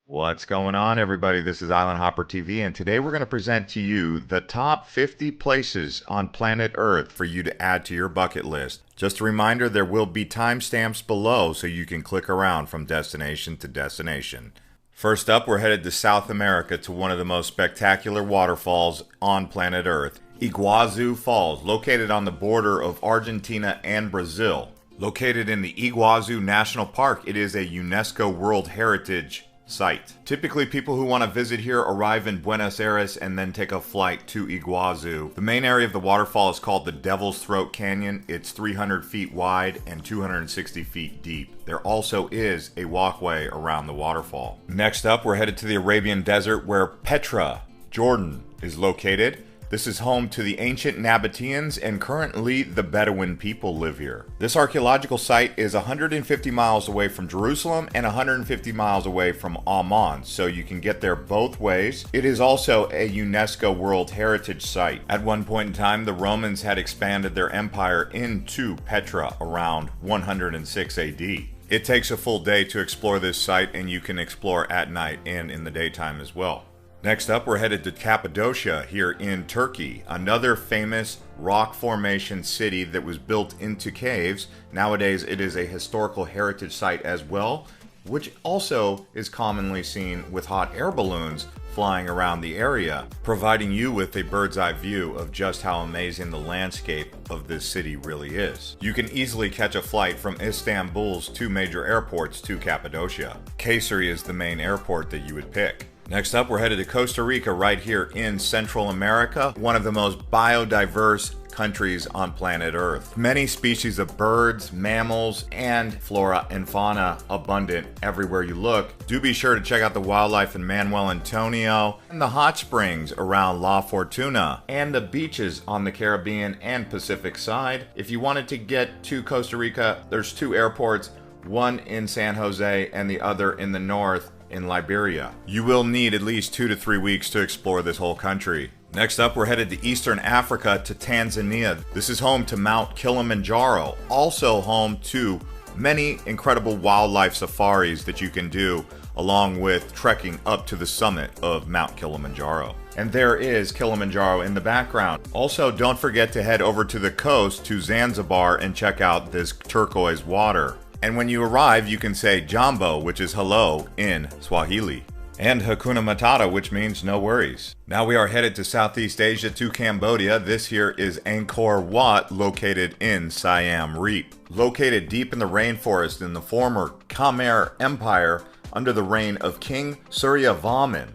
What's going on, everybody? This is Island Hopper TV, and today we're going to present to you the top 50 places on planet Earth for you to add to your bucket list. Just a reminder, there will be timestamps below so you can click around from destination to destination. First up, we're headed to South America to one of the most spectacular waterfalls on planet Earth, Iguazu Falls, located on the border of Argentina and Brazil. Located in the Iguazu National Park, it is a UNESCO World Heritage site. Typically, people who want to visit here arrive in Buenos Aires and then take a flight to Iguazu. The main area of the waterfall is called the Devil's Throat Canyon. It's 300 feet wide and 260 feet deep. There also is a walkway around the waterfall. Next up, we're headed to the Arabian Desert where Petra, Jordan, is located. This is home to the ancient Nabateans, and currently the Bedouin people live here. This archaeological site is 150 miles away from Jerusalem and 150 miles away from Amman, so you can get there both ways. It is also a UNESCO World Heritage Site. At one point in time, the Romans had expanded their empire into Petra around 106 AD. It takes a full day to explore this site, and you can explore at night and in the daytime as well. Next up, we're headed to Cappadocia here in Turkey, another famous rock formation city that was built into caves. Nowadays, it is a historical heritage site as well, which also is commonly seen with hot air balloons flying around the area, providing you with a bird's eye view of just how amazing the landscape of this city really is. You can easily catch a flight from Istanbul's two major airports to Cappadocia. Kayseri is the main airport that you would pick. Next up, we're headed to Costa Rica right here in Central America, one of the most biodiverse countries on planet Earth. Many species of birds, mammals, and flora and fauna abundant everywhere you look. Do be sure to check out the wildlife in Manuel Antonio, and the hot springs around La Fortuna, and the beaches on the Caribbean and Pacific side. If you wanted to get to Costa Rica, there's two airports, one in San Jose and the other in the north in Liberia. You will need at least 2 to 3 weeks to explore this whole country. Next up, we're headed to Eastern Africa to Tanzania. This is home to Mount Kilimanjaro, also home to many incredible wildlife safaris that you can do, along with trekking up to the summit of Mount Kilimanjaro. And there is Kilimanjaro in the background. Also, don't forget to head over to the coast to Zanzibar and check out this turquoise water. And when you arrive, you can say Jambo, which is hello in Swahili, and Hakuna Matata, which means no worries. Now we are headed to Southeast Asia to Cambodia. This here is Angkor Wat, located in Siam Reap. Located deep in the rainforest in the former Khmer Empire under the reign of King Suryavarman.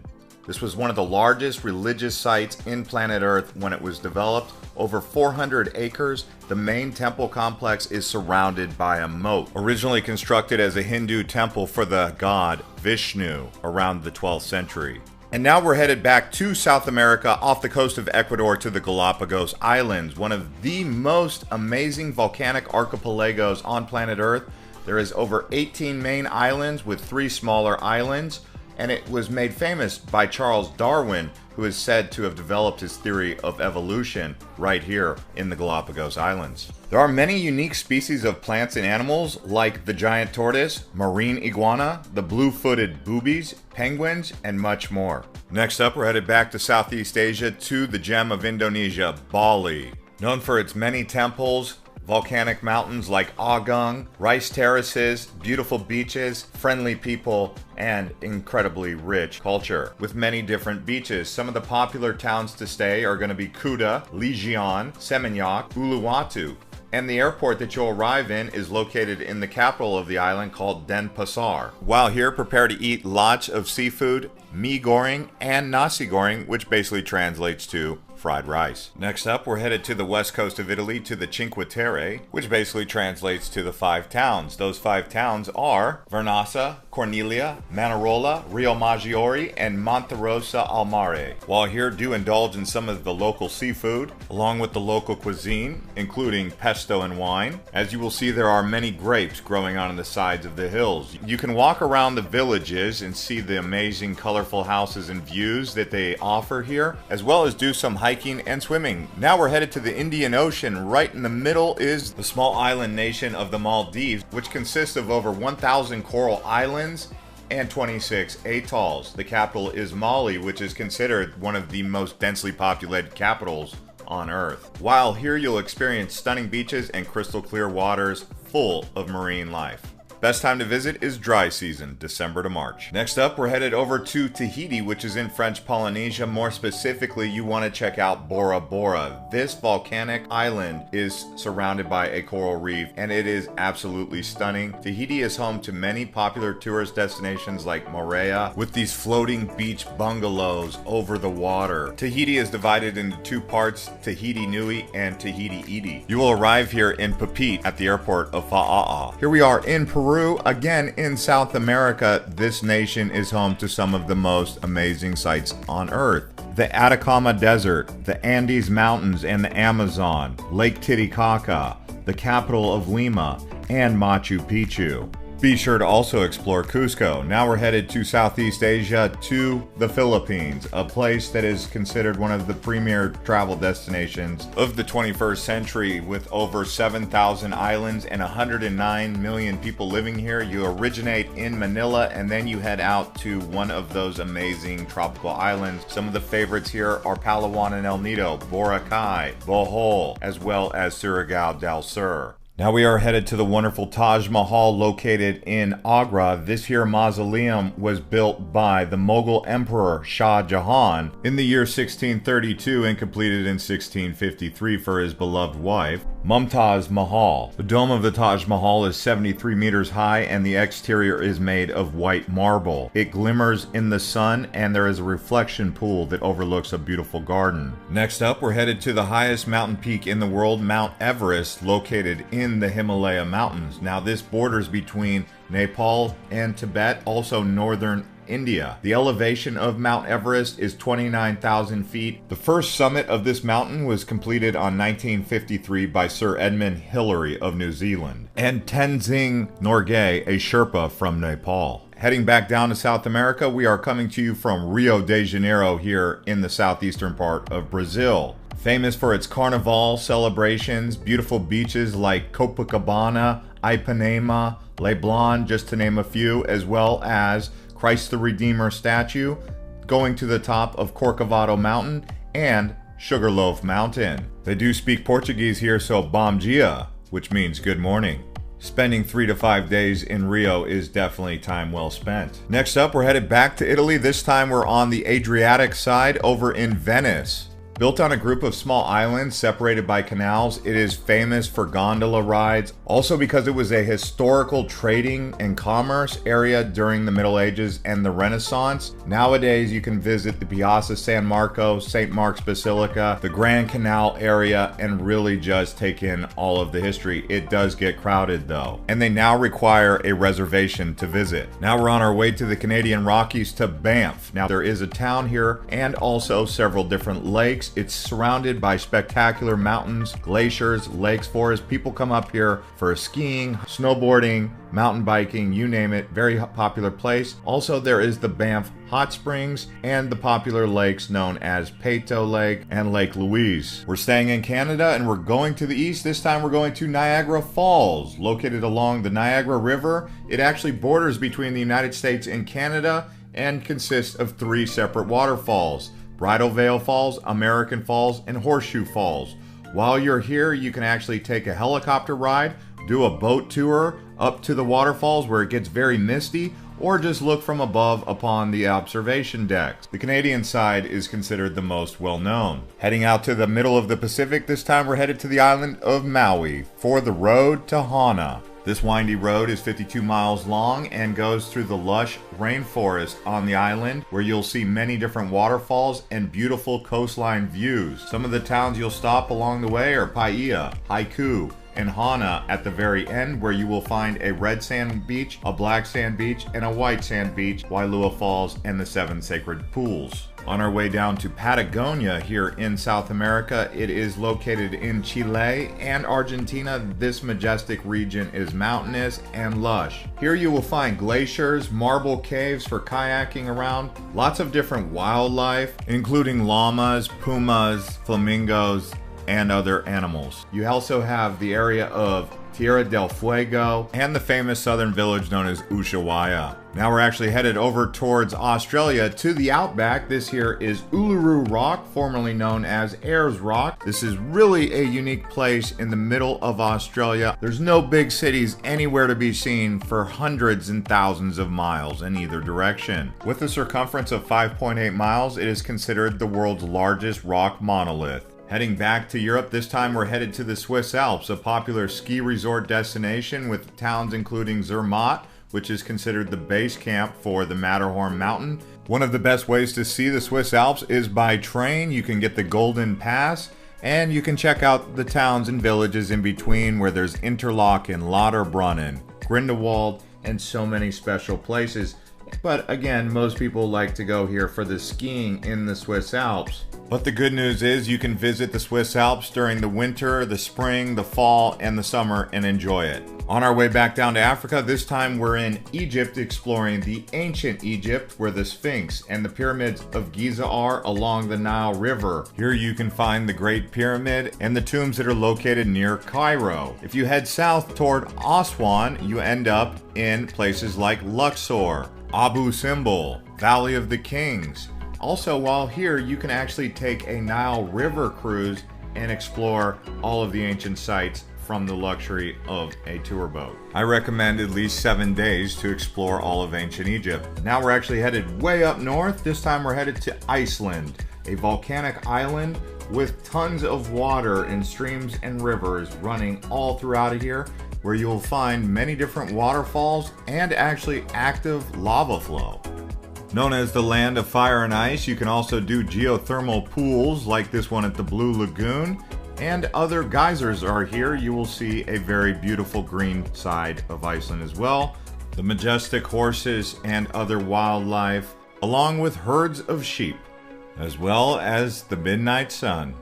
This was one of the largest religious sites in planet Earth when it was developed. Over 400 acres, the main temple complex is surrounded by a moat. Originally constructed as a Hindu temple for the god Vishnu around the 12th century. And now we're headed back to South America off the coast of Ecuador to the Galapagos Islands, one of the most amazing volcanic archipelagos on planet Earth. There is over 18 main islands with 3 smaller islands, and it was made famous by Charles Darwin, who is said to have developed his theory of evolution right here in the Galapagos Islands. There are many unique species of plants and animals like the giant tortoise, marine iguana, the blue-footed boobies, penguins, and much more. Next up, we're headed back to Southeast Asia to the gem of Indonesia, Bali. Known for its many temples, volcanic mountains like Agung, rice terraces, beautiful beaches, friendly people, and incredibly rich culture with many different beaches. Some of the popular towns to stay are going to be Kuta, Legion, Seminyak, Uluwatu. And the airport that you'll arrive in is located in the capital of the island called Denpasar. While here, prepare to eat lots of seafood, mee goreng, and nasi goreng, which basically translates to fried rice. Next up, we're headed to the west coast of Italy to the Cinque Terre, which basically translates to the 5 towns. Those 5 towns are Vernazza, Cornelia, Manarola, Rio Maggiore, and Monterosa al Mare. While here, do indulge in some of the local seafood, along with the local cuisine, including pesto and wine. As you will see, there are many grapes growing on the sides of the hills. You can walk around the villages and see the amazing colorful houses and views that they offer here, as well as do some hiking and swimming. Now we're headed to the Indian Ocean. Right in the middle is the small island nation of the Maldives, which consists of over 1,000 coral islands and 26 atolls. The capital is Mali, which is considered one of the most densely populated capitals on Earth. While here you'll experience stunning beaches and crystal clear waters full of marine life. Best time to visit is dry season, December to March. Next up, we're headed over to Tahiti, which is in French Polynesia. More specifically, you want to check out Bora Bora. This volcanic island is surrounded by a coral reef, and it is absolutely stunning. Tahiti is home to many popular tourist destinations like Moorea, with these floating beach bungalows over the water. Tahiti is divided into two parts, Tahiti Nui and Tahiti Iti. You will arrive here in Papeete at the airport of Fa'a'a. Here we are in Peru. Again, in South America, this nation is home to some of the most amazing sights on Earth. The Atacama Desert, the Andes Mountains and the Amazon, Lake Titicaca, the capital of Lima, and Machu Picchu. Be sure to also explore Cusco. Now we're headed to Southeast Asia, to the Philippines, a place that is considered one of the premier travel destinations of the 21st century with over 7,000 islands and 109 million people living here. You originate in Manila and then you head out to one of those amazing tropical islands. Some of the favorites here are Palawan and El Nido, Boracay, Bohol, as well as Surigao del Sur. Now we are headed to the wonderful Taj Mahal located in Agra. This here mausoleum was built by the Mughal Emperor Shah Jahan in the year 1632 and completed in 1653 for his beloved wife, Mumtaz Mahal. The dome of the Taj Mahal is 73 meters high and the exterior is made of white marble. It glimmers in the sun and there is a reflection pool that overlooks a beautiful garden. Next up, we're headed to the highest mountain peak in the world, Mount Everest, located in the Himalaya Mountains. Now this borders between Nepal and Tibet, also northern India. The elevation of Mount Everest is 29,000 feet. The first summit of this mountain was completed on 1953 by Sir Edmund Hillary of New Zealand and Tenzing Norgay, a Sherpa from Nepal. Heading back down to South America, we are coming to you from Rio de Janeiro here in the southeastern part of Brazil. Famous for its carnival celebrations, beautiful beaches like Copacabana, Ipanema, Leblon, just to name a few, as well as Christ the Redeemer statue, going to the top of Corcovado Mountain and Sugarloaf Mountain. They do speak Portuguese here, so bom dia, which means good morning. Spending 3 to 5 days in Rio is definitely time well spent. Next up, we're headed back to Italy. This time we're on the Adriatic side over in Venice. Built on a group of small islands separated by canals, it is famous for gondola rides, also because it was a historical trading and commerce area during the Middle Ages and the Renaissance. Nowadays, you can visit the Piazza San Marco, St. Mark's Basilica, the Grand Canal area, and really just take in all of the history. It does get crowded though, and they now require a reservation to visit. Now we're on our way to the Canadian Rockies to Banff. Now there is a town here and also several different lakes. It's surrounded by spectacular mountains, glaciers, lakes, forests. People come up here for skiing, snowboarding, mountain biking, you name it. Very popular place. Also, there is the Banff Hot Springs and the popular lakes known as Peyto Lake and Lake Louise. We're staying in Canada and we're going to the east. This time we're going to Niagara Falls, located along the Niagara River. It actually borders between the United States and Canada and consists of 3 separate waterfalls: Bridal Veil Falls, American Falls, and Horseshoe Falls. While you're here, you can actually take a helicopter ride, do a boat tour up to the waterfalls where it gets very misty, or just look from above upon the observation decks. The Canadian side is considered the most well-known. Heading out to the middle of the Pacific, this time we're headed to the island of Maui for the road to Hana. This windy road is 52 miles long and goes through the lush rainforest on the island, where you'll see many different waterfalls and beautiful coastline views. Some of the towns you'll stop along the way are Paia, Haiku, and Hana at the very end, where you will find a red sand beach, a black sand beach, and a white sand beach, Wailua Falls, and the 7 sacred pools. On our way down to Patagonia here in South America, it is located in Chile and Argentina. This majestic region is mountainous and lush. Here you will find glaciers, marble caves for kayaking around, lots of different wildlife, including llamas, pumas, flamingos, and other animals. You also have the area of Tierra del Fuego, and the famous southern village known as Ushuaia. Now we're actually headed over towards Australia to the outback. This here is Uluru Rock, formerly known as Ayers Rock. This is really a unique place in the middle of Australia. There's no big cities anywhere to be seen for hundreds and thousands of miles in either direction. With a circumference of 5.8 miles, it is considered the world's largest rock monolith. Heading back to Europe, this time we're headed to the Swiss Alps, a popular ski resort destination with towns including Zermatt, which is considered the base camp for the Matterhorn mountain. One of the best ways to see the Swiss Alps is by train. You can get the Golden Pass, and you can check out the towns and villages in between where there's Interlaken, Lauterbrunnen, Grindelwald, and so many special places. But again, most people like to go here for the skiing in the Swiss Alps. But the good news is you can visit the Swiss Alps during the winter, the spring, the fall, and the summer and enjoy it. On our way back down to Africa, this time we're in Egypt exploring the ancient Egypt where the Sphinx and the pyramids of Giza are along the Nile River. Here you can find the Great Pyramid and the tombs that are located near Cairo. If you head south toward Aswan, you end up in places like Luxor, Abu Simbel, Valley of the Kings. Also, while here, you can actually take a Nile River cruise and explore all of the ancient sites from the luxury of a tour boat. I recommend at least 7 days to explore all of ancient Egypt. Now we're actually headed way up north. This time we're headed to Iceland, a volcanic island with tons of water and streams and rivers running all throughout here, where you will find many different waterfalls and actually active lava flow. Known as the land of fire and ice, you can also do geothermal pools like this one at the Blue Lagoon, and other geysers are here. You will see a very beautiful green side of Iceland as well. The majestic horses and other wildlife, along with herds of sheep, as well as the midnight sun.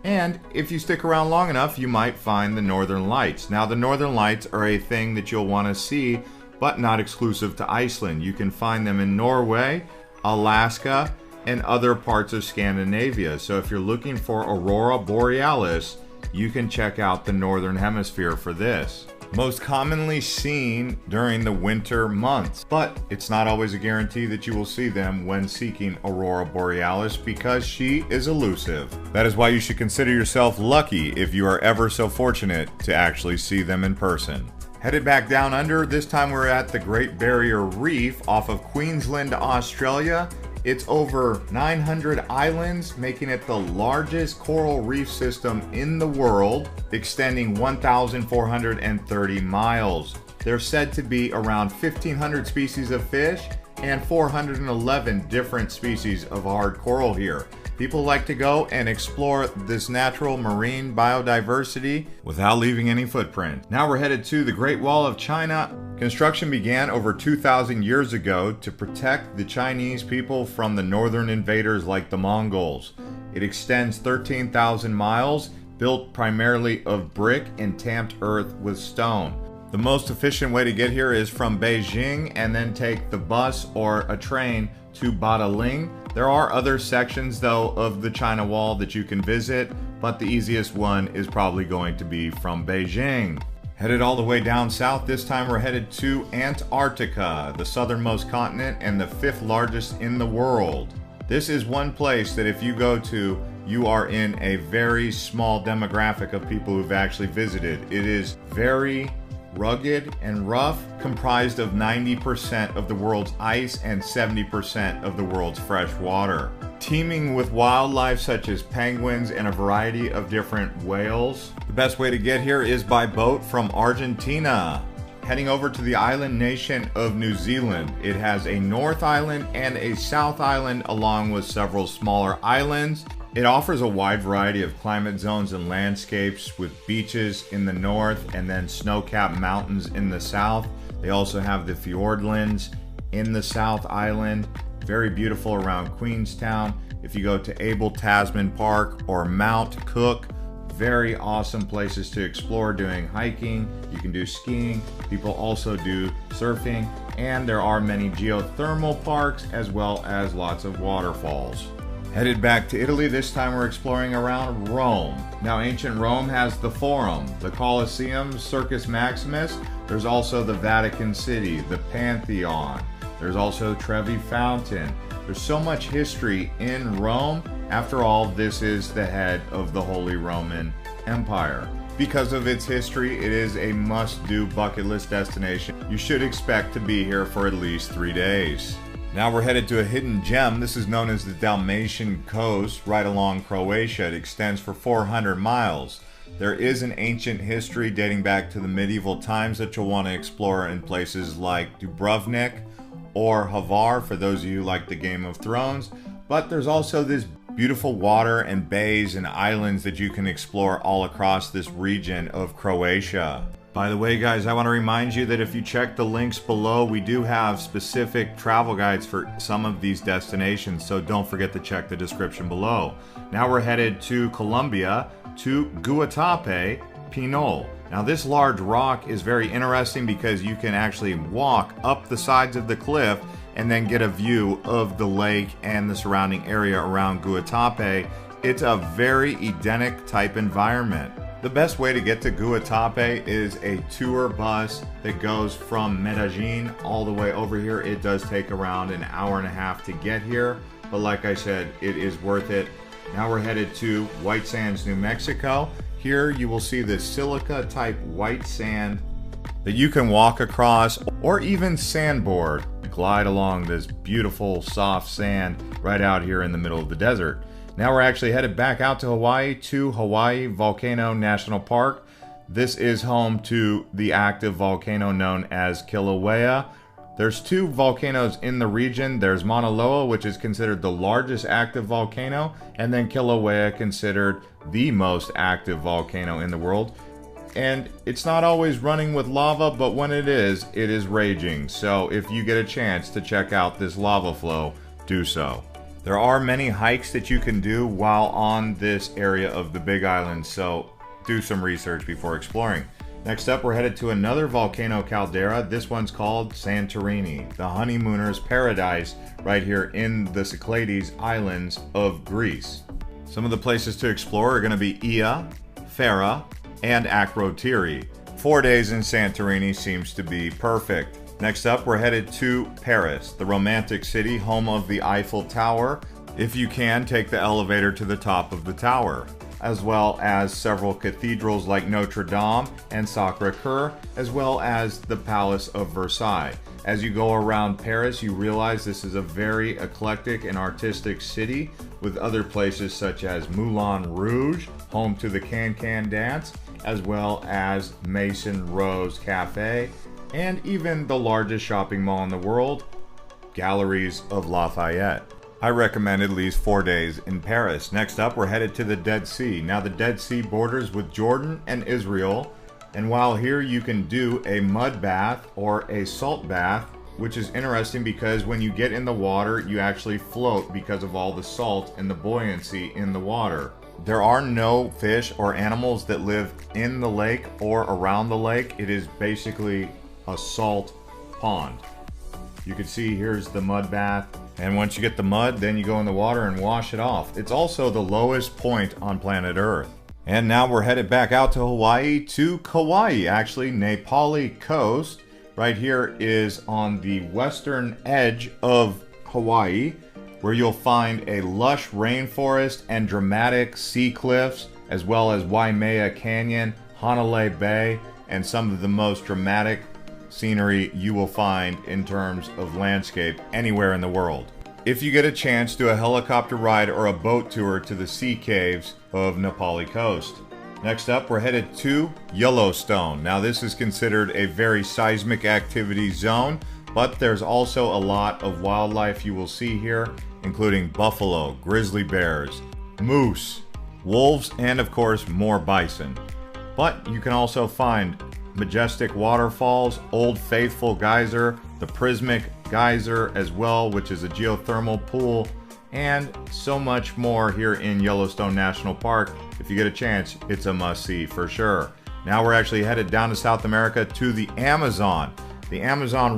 And if you stick around long enough, you might find the Northern Lights. Now, the Northern Lights are a thing that you'll want to see, but not exclusive to Iceland. You can find them in Norway, Alaska, and other parts of Scandinavia. So if you're looking for Aurora Borealis, you can check out the Northern Hemisphere for this. Most commonly seen during the winter months, but it's not always a guarantee that you will see them when seeking Aurora Borealis because she is elusive. That is why you should consider yourself lucky if you are ever so fortunate to actually see them in person. Headed back down under, this time we're at the Great Barrier Reef off of Queensland, Australia. It's over 900 islands, making it the largest coral reef system in the world, extending 1,430 miles. There's said to be around 1,500 species of fish and 411 different species of hard coral here. People like to go and explore this natural marine biodiversity without leaving any footprint. Now we're headed to the Great Wall of China. Construction began over 2,000 years ago to protect the Chinese people from the northern invaders like the Mongols. It extends 13,000 miles, built primarily of brick and tamped earth with stone. The most efficient way to get here is from Beijing and then take the bus or a train to Badaling. There are other sections though of the China Wall that you can visit, but the easiest one is probably going to be from Beijing. Headed all the way down south, this time we're headed to Antarctica, the southernmost continent and the 5th largest in the world. This is one place that if you go to, you are in a very small demographic of people who've actually visited. It is very rugged and rough, comprised of 90% of the world's ice and 70% of the world's fresh water. Teeming with wildlife such as penguins and a variety of different whales. The best way to get here is by boat from Argentina. Heading over to the island nation of New Zealand. It has a North Island and a South Island along with several smaller islands. It offers a wide variety of climate zones and landscapes with beaches in the north and then snow-capped mountains in the south. They also have the Fiordlands in the South Island, very beautiful around Queenstown. If you go to Abel Tasman Park or Mount Cook, very awesome places to explore doing hiking. You can do skiing. People also do surfing, and there are many geothermal parks as well as lots of waterfalls. Headed back to Italy, this time we're exploring around Rome. Now, ancient Rome has the Forum, the Colosseum, Circus Maximus. There's also the Vatican City, the Pantheon. There's also Trevi Fountain. There's so much history in Rome. After all, this is the head of the Holy Roman Empire. Because of its history, it is a must-do bucket list destination. You should expect to be here for at least 3 days. Now we're headed to a hidden gem. This is known as the Dalmatian Coast, right along Croatia. It extends for 400 miles. There is an ancient history dating back to the medieval times that you'll want to explore in places like Dubrovnik or Hvar, for those of you who like the Game of Thrones. But there's also this beautiful water and bays and islands that you can explore all across this region of Croatia. By the way, guys, I want to remind you that if you check the links below, we do have specific travel guides for some of these destinations, so don't forget to check the description below. Now we're headed to Colombia, to Guatape Pinol. Now this large rock is very interesting because you can actually walk up the sides of the cliff and then get a view of the lake and the surrounding area around Guatape. It's a very Edenic type environment. The best way to get to Guatape is a tour bus that goes from Medellin all the way over here. It does take around an hour and a half to get here, but like I said, it is worth it. Now we're headed to White Sands, New Mexico. Here you will see this silica type white sand that you can walk across or even sandboard, glide along this beautiful soft sand right out here in the middle of the desert. Now we're actually headed back out to Hawaii Volcano National Park. This is home to the active volcano known as Kilauea. There's 2 volcanoes in the region. There's Mauna Loa, which is considered the largest active volcano, and then Kilauea, considered the most active volcano in the world. And it's not always running with lava, but when it is raging. So if you get a chance to check out this lava flow, do so. There are many hikes that you can do while on this area of the Big Island, so do some research before exploring. Next up, we're headed to another volcano caldera. This one's called Santorini, the honeymooner's paradise, right here in the Cyclades Islands of Greece. Some of the places to explore are going to be Ia, Fera, and Akrotiri. 4 days in Santorini seems to be perfect. Next up, we're headed to Paris, the romantic city, home of the Eiffel Tower. If you can, take the elevator to the top of the tower, as well as several cathedrals like Notre Dame and Sacré-Cœur, as well as the Palace of Versailles. As you go around Paris, you realize this is a very eclectic and artistic city, with other places such as Moulin Rouge, home to the Can-Can dance, as well as Maison Rose Cafe, and even the largest shopping mall in the world, Galeries of Lafayette. I recommend at least 4 days in Paris. Next up, we're headed to the Dead Sea. Now, the Dead Sea borders with Jordan and Israel, and while here you can do a mud bath or a salt bath, which is interesting because when you get in the water, you actually float because of all the salt and the buoyancy in the water. There are no fish or animals that live in the lake or around the lake. It is basically a salt pond. You can see here's the mud bath, and once you get the mud, then you go in the water and wash it off. It's also the lowest point on planet Earth. And now we're headed back out to Hawaii, to Kauai, actually, Nepali coast. Right here is on the western edge of Hawaii, where you'll find a lush rainforest and dramatic sea cliffs, as well as Waimea Canyon, Hanalei Bay, and some of the most dramatic scenery you will find in terms of landscape anywhere in the world. If you get a chance, do a helicopter ride or a boat tour to the sea caves of Nepali coast. Next up, we're headed to Yellowstone. Now, this is considered a very seismic activity zone, but there's also a lot of wildlife you will see here, including buffalo, grizzly bears, moose, wolves, and of course more bison. But you can also find majestic waterfalls, Old Faithful Geyser, the Prismic Geyser as well, which is a geothermal pool, and so much more here in Yellowstone National Park. If you get a chance, it's a must-see for sure. Now we're actually headed down to South America to the Amazon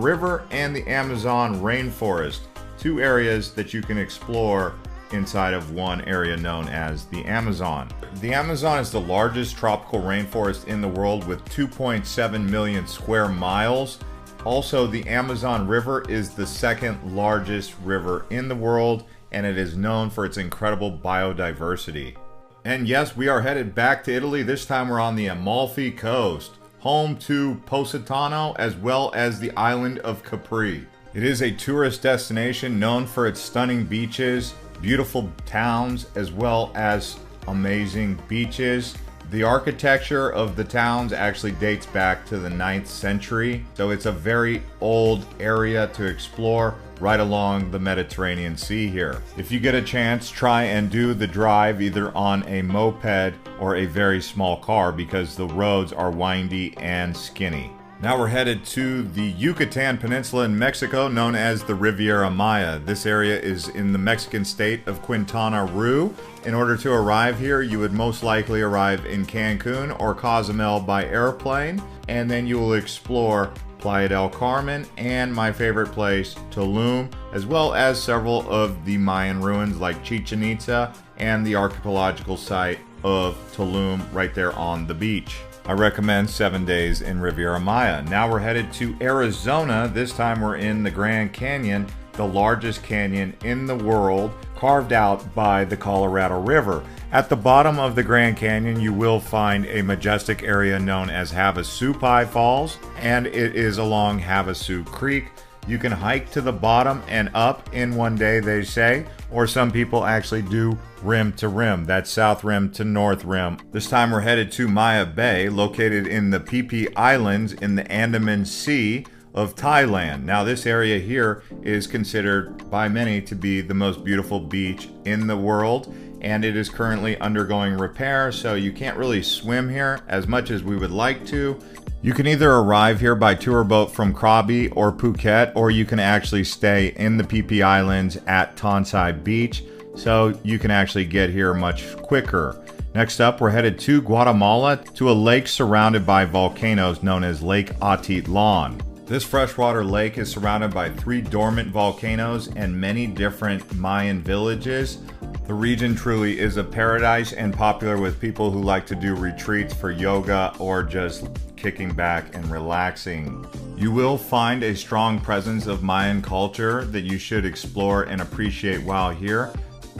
River and the Amazon rainforest, 2 areas that you can explore inside of one area known as the Amazon. The Amazon is the largest tropical rainforest in the world with 2.7 million square miles. Also, the Amazon River is the second largest river in the world, and it is known for its incredible biodiversity. And yes, we are headed back to Italy. This time we're on the Amalfi Coast, home to Positano as well as the island of Capri. It is a tourist destination known for its stunning beaches, beautiful towns, as well as amazing beaches. The architecture of the towns actually dates back to the 9th century, so it's a very old area to explore right along the Mediterranean Sea here. If you get a chance, try and do the drive either on a moped or a very small car because the roads are windy and skinny. Now we're headed to the Yucatan Peninsula in Mexico, known as the Riviera Maya. This area is in the Mexican state of Quintana Roo. In order to arrive here, you would most likely arrive in Cancun or Cozumel by airplane, and then you will explore Playa del Carmen and my favorite place, Tulum, as well as several of the Mayan ruins like Chichen Itza and the archaeological site of Tulum right there on the beach. I recommend 7 days in Riviera Maya. Now we're headed to Arizona. This time we're in the Grand Canyon, the largest canyon in the world, carved out by the Colorado River. At the bottom of the Grand Canyon, you will find a majestic area known as Havasupai Falls, and it is along Havasu Creek. You can hike to the bottom and up in one day, they say, or some people actually do rim to rim. That's south rim to north rim. This time we're headed to Maya Bay, located in the Phi Phi Islands in the Andaman Sea of Thailand. Now this area here is considered by many to be the most beautiful beach in the world, and it is currently undergoing repair, so you can't really swim here as much as we would like to. You can either arrive here by tour boat from Krabi or Phuket, or you can actually stay in the Phi Phi Islands at Tonsai Beach, so you can actually get here much quicker. Next up, we're headed to Guatemala, to a lake surrounded by volcanoes known as Lake Atitlan. This freshwater lake is surrounded by 3 dormant volcanoes and many different Mayan villages. The region truly is a paradise and popular with people who like to do retreats for yoga or just kicking back and relaxing. You will find a strong presence of Mayan culture that you should explore and appreciate while here.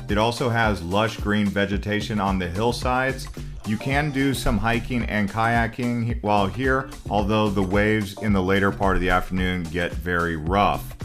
It also has lush green vegetation on the hillsides. You can do some hiking and kayaking while here, although the waves in the later part of the afternoon get very rough.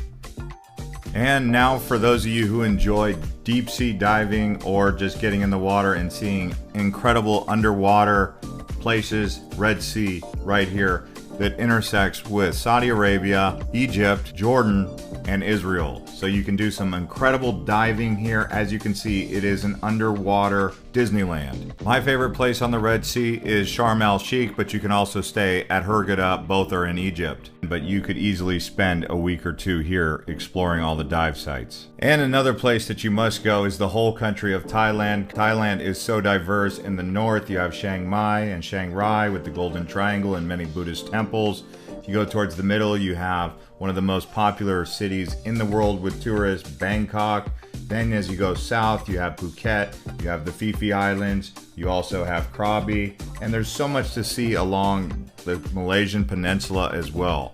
And now for those of you who enjoy deep sea diving or just getting in the water and seeing incredible underwater places, Red Sea right here that intersects with Saudi Arabia, Egypt, Jordan, and Israel. So you can do some incredible diving here. As you can see, it is an underwater Disneyland. My favorite place on the Red Sea is Sharm el-Sheikh, but you can also stay at Hurghada. Both are in Egypt. But you could easily spend a week or 2 here exploring all the dive sites. And another place that you must go is the whole country of Thailand. Thailand is so diverse. In the north, you have Chiang Mai and Chiang Rai with the Golden Triangle and many Buddhist temples. If you go towards the middle, you have one of the most popular cities in the world with tourists, Bangkok. Then as you go south, you have Phuket, you have the Phi Phi Islands, you also have Krabi, and there's so much to see along the Malaysian peninsula as well.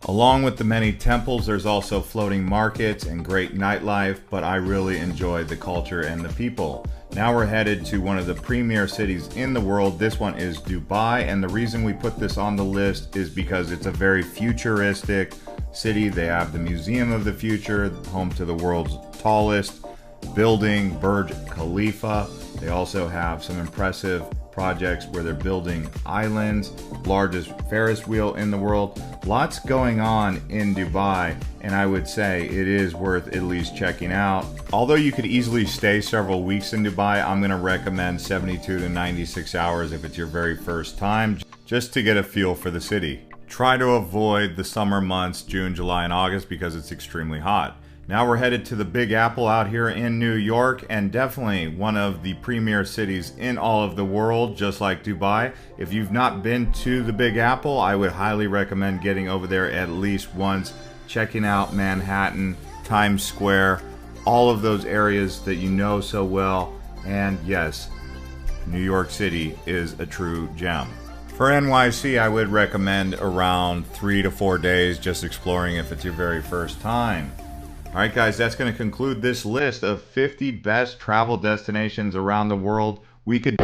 Along with the many temples, there's also floating markets and great nightlife, but I really enjoy the culture and the people. Now we're headed to one of the premier cities in the world. This one is Dubai, and the reason we put this on the list is because it's a very futuristic city. They have the Museum of the Future, home to the world's tallest building, Burj Khalifa. They also have some impressive projects where they're building islands, largest Ferris wheel in the world. Lots going on in Dubai, and I would say it is worth at least checking out. Although you could easily stay several weeks in Dubai, I'm going to recommend 72 to 96 hours if it's your very first time, just to get a feel for the city. Try to avoid the summer months, June, July, and August, because it's extremely hot. Now we're headed to the Big Apple out here in New York, and definitely one of the premier cities in all of the world, just like Dubai. If you've not been to the Big Apple, I would highly recommend getting over there at least once, checking out Manhattan, Times Square, all of those areas that you know so well. And yes, New York City is a true gem. For NYC, I would recommend around 3 to 4 days just exploring if it's your very first time. Alright guys, that's going to conclude this list of 50 best travel destinations around the world. We could